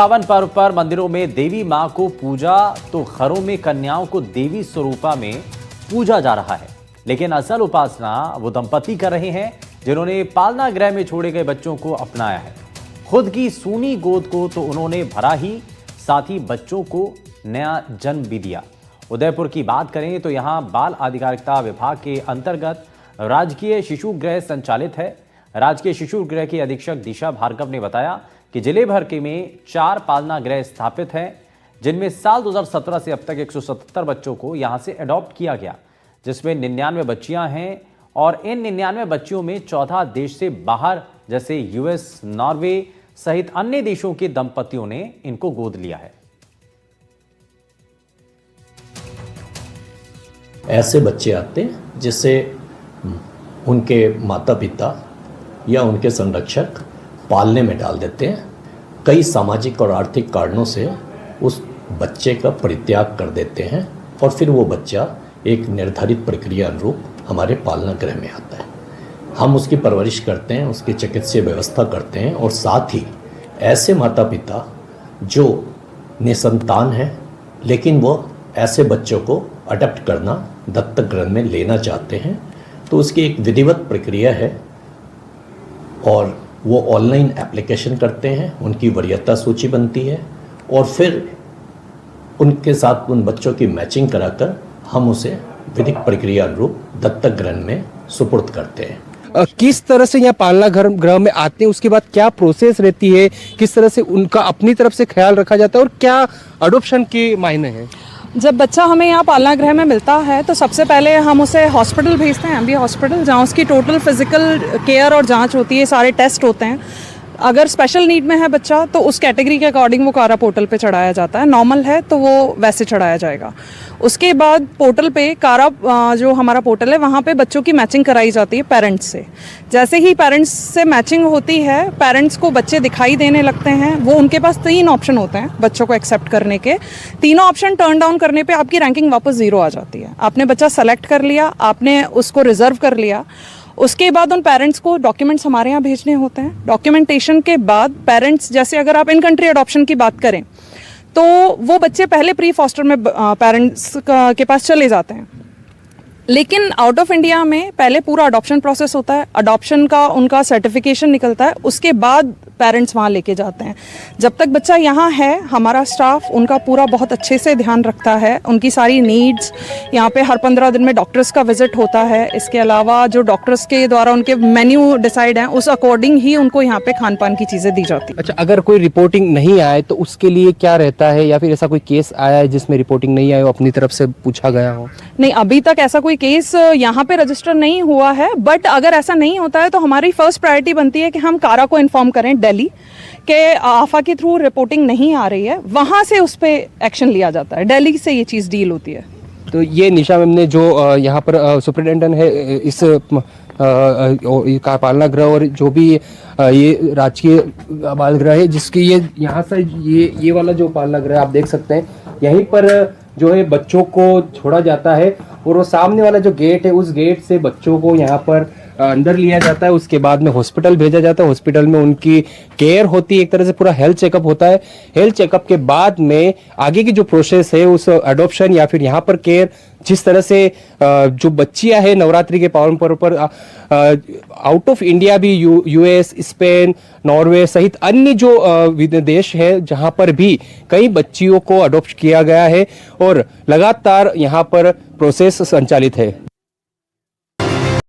पावन पर्व पर मंदिरों में देवी मां को पूजा तो घरों में कन्याओं को देवी स्वरूपा में पूजा जा रहा है। लेकिन असल उपासना वो दंपति कर रहे हैं जिन्होंने पालना गृह में छोड़े गए बच्चों को अपनाया है। खुद की सूनी गोद को तो उन्होंने भरा ही, साथ ही बच्चों को नया जन्म भी दिया। उदयपुर की बात करें तो यहां बाल अधिकारिता विभाग के अंतर्गत राजकीय शिशु गृह संचालित है। राजकीय शिशु गृह की अधीक्षक दिशा भार्गव ने बताया कि जिले भर के में 4 पालना गृह स्थापित हैं, जिनमें साल 2017 से अब तक 177 बच्चों को यहां से अडॉप्ट किया गया, जिसमें 99 बच्चियां हैं और इन 99 बच्चियों में 14 देश से बाहर जैसे यूएस, नॉर्वे सहित अन्य देशों के दंपतियों ने इनको गोद लिया है। ऐसे बच्चे आते हैं जिससे उनके माता पिता या उनके संरक्षक पालने में डाल देते हैं। कई सामाजिक और आर्थिक कारणों से उस बच्चे का परित्याग कर देते हैं और फिर वो बच्चा एक निर्धारित प्रक्रिया अनुरूप हमारे पालना गृह में आता है। हम उसकी परवरिश करते हैं, उसकी चिकित्सीय व्यवस्था करते हैं और साथ ही ऐसे माता पिता जो निसंतान हैं लेकिन वो ऐसे बच्चों को अडॉप्ट करना, दत्तक ग्रहण में लेना चाहते हैं, तो उसकी एक विधिवत प्रक्रिया है और वो ऑनलाइन एप्लीकेशन करते हैं, उनकी वरीयता सूची बनती है और फिर उनके साथ उन बच्चों की मैचिंग कराकर हम उसे विधिक प्रक्रिया अनुरूप दत्तक ग्रहण में सुपुर्द करते हैं। किस तरह से यहाँ पालना गृह में आते हैं, उसके बाद क्या प्रोसेस रहती है, किस तरह से उनका अपनी तरफ से ख्याल रखा जाता है और क्या अडॉप्शन के मायने हैं? जब बच्चा हमें यहाँ पालना गृह में मिलता है तो सबसे पहले हम उसे हॉस्पिटल भेजते हैं, एमबी हॉस्पिटल, जहाँ उसकी टोटल फिजिकल केयर और जांच होती है, सारे टेस्ट होते हैं। अगर स्पेशल नीड में है बच्चा तो उस कैटेगरी के अकॉर्डिंग वो कारा पोर्टल पे चढ़ाया जाता है, नॉर्मल है तो वो वैसे चढ़ाया जाएगा। उसके बाद पोर्टल पे कारा जो हमारा पोर्टल है वहाँ पे बच्चों की मैचिंग कराई जाती है पेरेंट्स से। जैसे ही पेरेंट्स से मैचिंग होती है, पेरेंट्स को बच्चे दिखाई देने लगते हैं। वो उनके पास 3 ऑप्शन होते हैं बच्चों को एक्सेप्ट करने के। तीनों ऑप्शन टर्न डाउन करने पे आपकी रैंकिंग वापस 0 आ जाती है। आपने बच्चा सेलेक्ट कर लिया, आपने उसको रिजर्व कर लिया, उसके बाद उन पेरेंट्स को डॉक्यूमेंट्स हमारे यहाँ भेजने होते हैं। डॉक्यूमेंटेशन के बाद पेरेंट्स, जैसे अगर आप इन कंट्री अडॉप्शन की बात करें तो वो बच्चे पहले प्री फॉस्टर में पेरेंट्स के पास चले जाते हैं, लेकिन आउट ऑफ इंडिया में पहले पूरा अडॉप्शन प्रोसेस होता है। अडॉप्शन का उनका सर्टिफिकेशन निकलता है, उसके बाद पेरेंट्स वहाँ लेके जाते हैं। जब तक बच्चा यहाँ है, हमारा स्टाफ उनका पूरा बहुत अच्छे से ध्यान रखता है, उनकी सारी नीड्स। यहाँ पे हर 15 दिन में डॉक्टर्स का विजिट होता है। इसके अलावा जो डॉक्टर्स के द्वारा उनके मेन्यू डिसाइड हैं, उस अकॉर्डिंग ही उनको यहाँ पे खान पान की चीज़ें दी जाती है। अच्छा, अगर कोई रिपोर्टिंग नहीं आए तो उसके लिए क्या रहता है, या फिर ऐसा कोई केस आया है जिसमें रिपोर्टिंग नहीं आई हो, अपनी तरफ से पूछा गया हो? नहीं, अभी तक ऐसा कोई केस यहाँ पे रजिस्टर नहीं हुआ है, बट अगर ऐसा नहीं होता है तो हमारी फर्स्ट प्रायोरिटी बनती है कि हम कारा को इन्फॉर्म करें दिल्ली के आफा के थ्रू रिपोर्टिंग नहीं आ रही है, वहाँ से उस पर एक्शन लिया जाता है। दिल्ली से ये चीज़ डील होती है। तो ये निशा मैम ने जो यहाँ पर सुपरिटेंडेंट है इस का पालना गृह और जो भी ये राजकीय बाल गृह है, जिसकी ये यहाँ से ये वाला जो पालना गृह आप देख सकते हैं, यहीं पर जो है बच्चों को छोड़ा जाता है और वो सामने वाला जो गेट है, उस गेट से बच्चों को यहाँ पर अंदर लिया जाता है। उसके बाद में हॉस्पिटल भेजा जाता है। हॉस्पिटल में उनकी केयर होती है, एक तरह से पूरा हेल्थ चेकअप होता है। हेल्थ चेकअप के बाद में आगे की जो प्रोसेस है, उस अडॉप्शन या फिर यहाँ पर केयर, जिस तरह से जो बच्चियां हैं नवरात्रि के पावन पर्व पर आउट ऑफ इंडिया भी यूएस, स्पेन, नॉर्वे सहित अन्य जो देश है जहां पर भी कई बच्चियों को अडॉप्ट किया गया है और लगातार यहाँ पर प्रोसेस संचालित है।